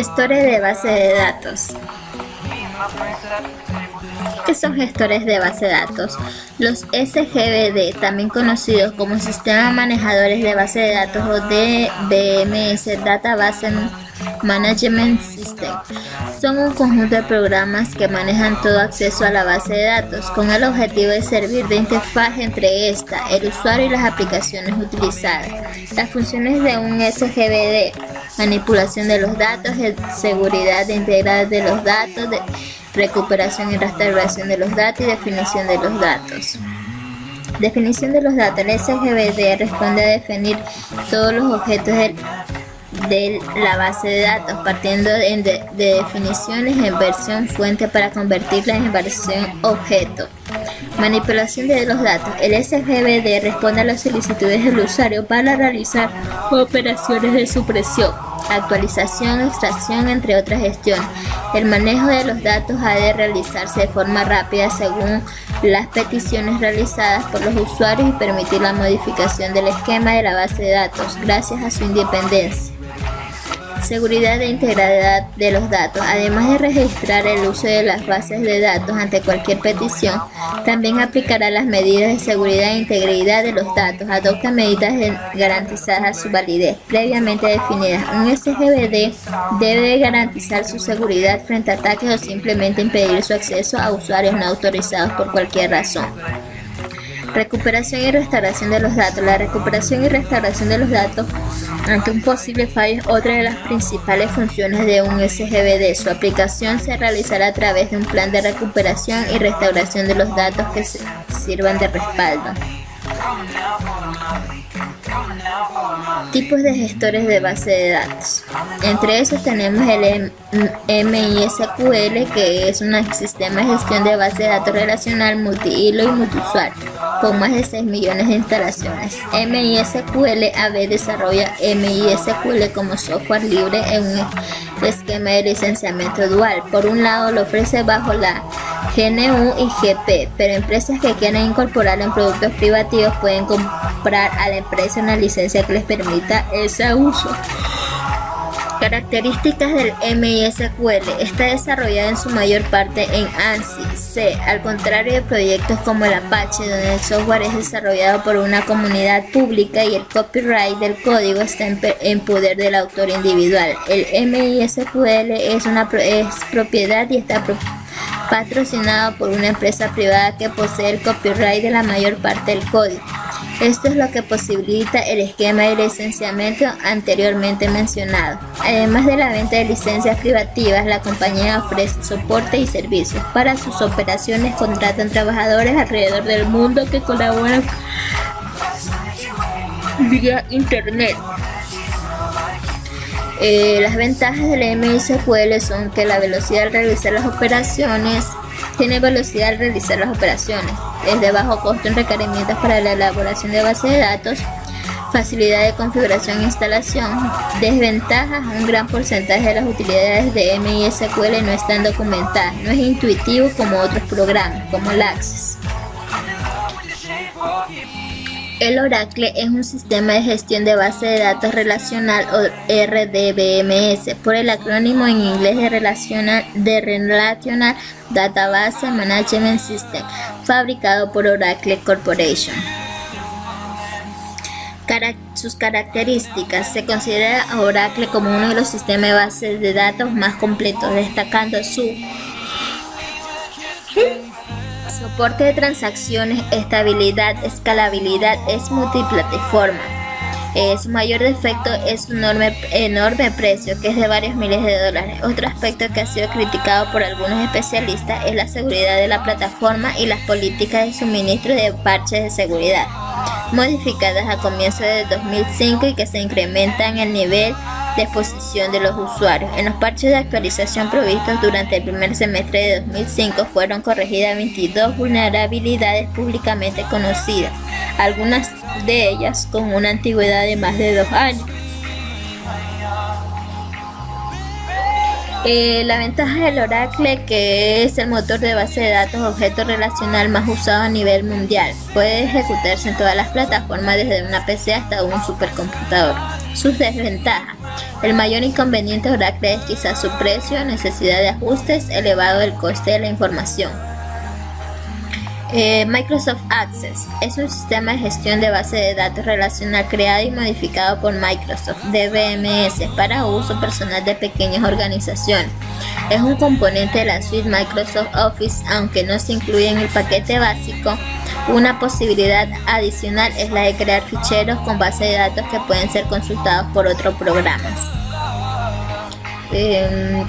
Gestores de base de datos. ¿Qué son gestores de base de datos? Los SGBD, también conocidos como Sistemas Manejadores de Base de Datos o DBMS, Database Management System, son un conjunto de programas que manejan todo acceso a la base de datos, con el objetivo de servir de interfaz entre esta, el usuario y las aplicaciones utilizadas. Las funciones de un SGBD: manipulación de los datos, seguridad de integridad de los datos, recuperación y restauración de los datos y definición de los datos. Definición de los datos. El SGBD responde a definir todos los objetos de la base de datos, partiendo de definiciones en versión fuente para convertirlas en versión objeto. Manipulación de los datos. El SGBD responde a las solicitudes del usuario para realizar operaciones de supresión, actualización, extracción, entre otras gestiones. El manejo de los datos ha de realizarse de forma rápida según las peticiones realizadas por los usuarios y permitir la modificación del esquema de la base de datos gracias a su independencia. Seguridad e integridad de los datos. Además de registrar el uso de las bases de datos ante cualquier petición, también aplicará las medidas de seguridad e integridad de los datos. Adopta medidas garantizadas su validez previamente definidas. Un SGBD debe garantizar su seguridad frente a ataques o simplemente impedir su acceso a usuarios no autorizados por cualquier razón. Recuperación y restauración de los datos. La recuperación y restauración de los datos ante un posible fallo es otra de las principales funciones de un SGBD. Su aplicación se realizará a través de un plan de recuperación y restauración de los datos que sirvan de respaldo. Tipos de gestores de base de datos. Entre esos tenemos el MySQL, que es un sistema de gestión de base de datos relacional multihilo y multiusuario, con más de 6 millones de instalaciones. MySQL AB desarrolla MySQL como software libre en un esquema de licenciamiento dual. Por un lado, lo ofrece bajo la GNU y GP, pero empresas que quieran incorporarlo en productos privativos pueden comprar a la empresa una licencia que les permita ese uso. Características del MySQL. Está desarrollado en su mayor parte en ANSI C, al contrario de proyectos como el Apache, donde el software es desarrollado por una comunidad pública y el copyright del código está en poder del autor individual. El MySQL es propiedad y está patrocinado por una empresa privada que posee el copyright de la mayor parte del código. Esto es lo que posibilita el esquema de licenciamiento anteriormente mencionado. Además de la venta de licencias privativas, la compañía ofrece soporte y servicios. Para sus operaciones contratan trabajadores alrededor del mundo que colaboran vía internet. Las ventajas del MySQL son que la velocidad al realizar las operaciones es de bajo costo en requerimientos para la elaboración de base de datos, facilidad de configuración e instalación. Desventajas: un gran porcentaje de las utilidades de MySQL no están documentadas, no es intuitivo como otros programas, como el Access. El Oracle es un sistema de gestión de base de datos relacional o RDBMS, por el acrónimo en inglés de Relational Database Management System, fabricado por Oracle Corporation. Sus características: se considera a Oracle como uno de los sistemas de bases de datos más completos, destacando su soporte de transacciones, estabilidad, escalabilidad, es multiplataforma. Su mayor defecto es su enorme precio, que es de varios miles de dólares. Otro aspecto que ha sido criticado por algunos especialistas es la seguridad de la plataforma y las políticas de suministro de parches de seguridad, modificadas a comienzos de 2005 y que se incrementan el nivel de exposición de los usuarios. En los parches de actualización provistos durante el primer semestre de 2005 fueron corregidas 22 vulnerabilidades públicamente conocidas, algunas de ellas con una antigüedad de más de 2 años. La ventaja del Oracle, que es el motor de base de datos objeto relacional más usado a nivel mundial, puede ejecutarse en todas las plataformas desde una PC hasta un supercomputador. Sus desventajas: El mayor inconveniente Oracle es quizás su precio, necesidad de ajustes, elevado del coste de la información. Microsoft Access es un sistema de gestión de base de datos relacional creado y modificado por Microsoft DBMS para uso personal de pequeñas organizaciones. Es un componente de la suite Microsoft Office, aunque no se incluye en el paquete básico. Una posibilidad adicional es la de crear ficheros con base de datos que pueden ser consultados por otros programas.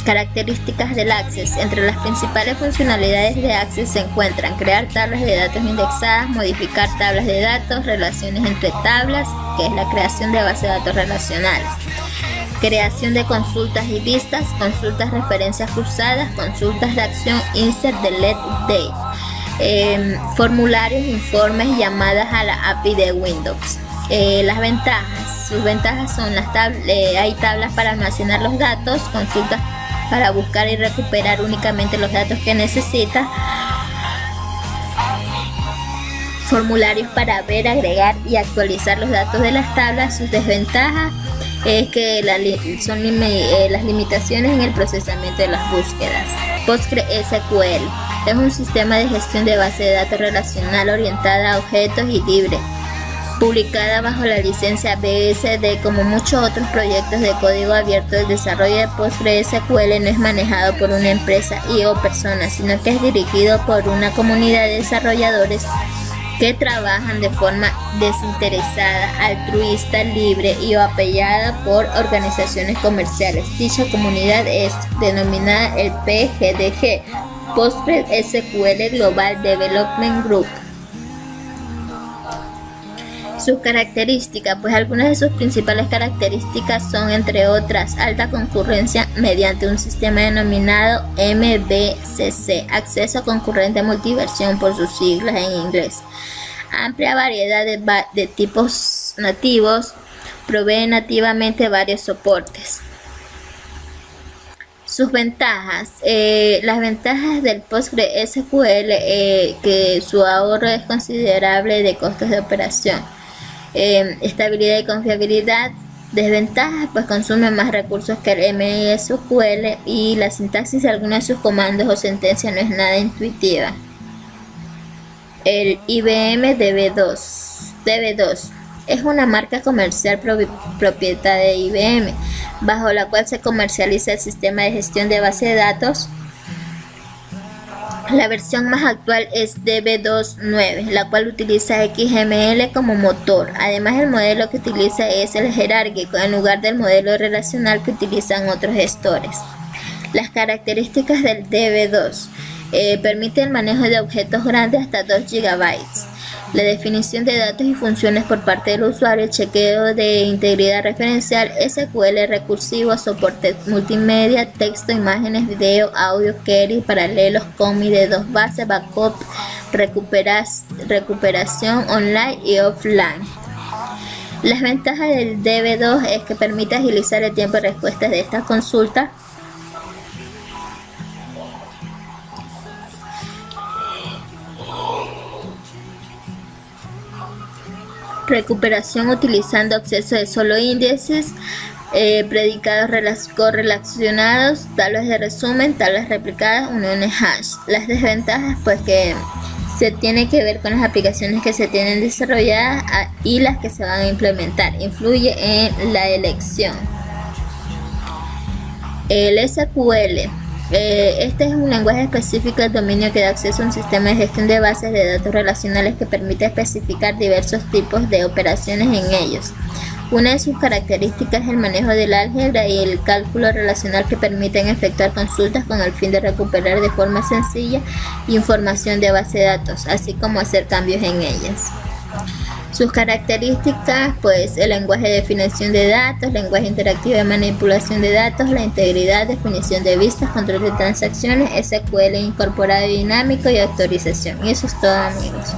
Características del Access. Entre las principales funcionalidades de Access se encuentran crear tablas de datos indexadas, modificar tablas de datos, relaciones entre tablas, que es la creación de bases de datos relacionales, creación de consultas y vistas, consultas referencias cruzadas, consultas de acción, insert, delete, update, formularios, informes, llamadas a la API de Windows. Las ventajas. Sus ventajas son hay tablas para almacenar los datos, consultas para buscar y recuperar únicamente los datos que necesita, formularios para ver, agregar y actualizar los datos de las tablas. Sus desventajas es que las limitaciones en el procesamiento de las búsquedas. PostgreSQL es un sistema de gestión de base de datos relacional orientada a objetos y libre, publicada bajo la licencia BSD. Como muchos otros proyectos de código abierto, el desarrollo de PostgreSQL no es manejado por una empresa o persona, sino que es dirigido por una comunidad de desarrolladores que trabajan de forma desinteresada, altruista, libre y apoyada por organizaciones comerciales. Dicha comunidad es denominada el PGDG, PostgreSQL Global Development Group. Sus características, pues algunas de sus principales características son, entre otras, alta concurrencia mediante un sistema denominado MVCC, acceso concurrente multiversión por sus siglas en inglés, amplia variedad de tipos nativos, provee nativamente varios soportes. Sus ventajas. Las ventajas del PostgreSQL, que su ahorro es considerable de costos de operación. Estabilidad y confiabilidad. Desventajas, pues consume más recursos que el MySQL y la sintaxis de algunos de sus comandos o sentencias no es nada intuitiva. El IBM DB2 es una marca comercial propiedad de IBM, bajo la cual se comercializa el sistema de gestión de base de datos. La versión más actual es DB2.9, la cual utiliza XML como motor. Además, el modelo que utiliza es el jerárquico en lugar del modelo relacional que utilizan otros gestores. Las características del DB2. Permite el manejo de objetos grandes hasta 2 GB, la definición de datos y funciones por parte del usuario, el chequeo de integridad referencial, SQL recursivo, soporte multimedia, texto, imágenes, video, audio, query, paralelos, commit de 2 bases, backup, recuperación online y offline. Las ventajas del DB2 es que permite agilizar el tiempo de respuesta de estas consultas. Recuperación utilizando acceso de solo índices, predicados correlacionados, tablas de resumen, tablas replicadas, uniones hash. Las desventajas, pues que se tiene que ver con las aplicaciones que se tienen desarrolladas y las que se van a implementar. Influye en la elección. El SQL. Este es un lenguaje específico del dominio que da acceso a un sistema de gestión de bases de datos relacionales que permite especificar diversos tipos de operaciones en ellos. Una de sus características es el manejo del álgebra y el cálculo relacional que permiten efectuar consultas con el fin de recuperar de forma sencilla información de base de datos, así como hacer cambios en ellas. Sus características, pues el lenguaje de definición de datos, lenguaje interactivo de manipulación de datos, la integridad, definición de vistas, control de transacciones, SQL incorporado y dinámico y autorización. Y eso es todo, amigos.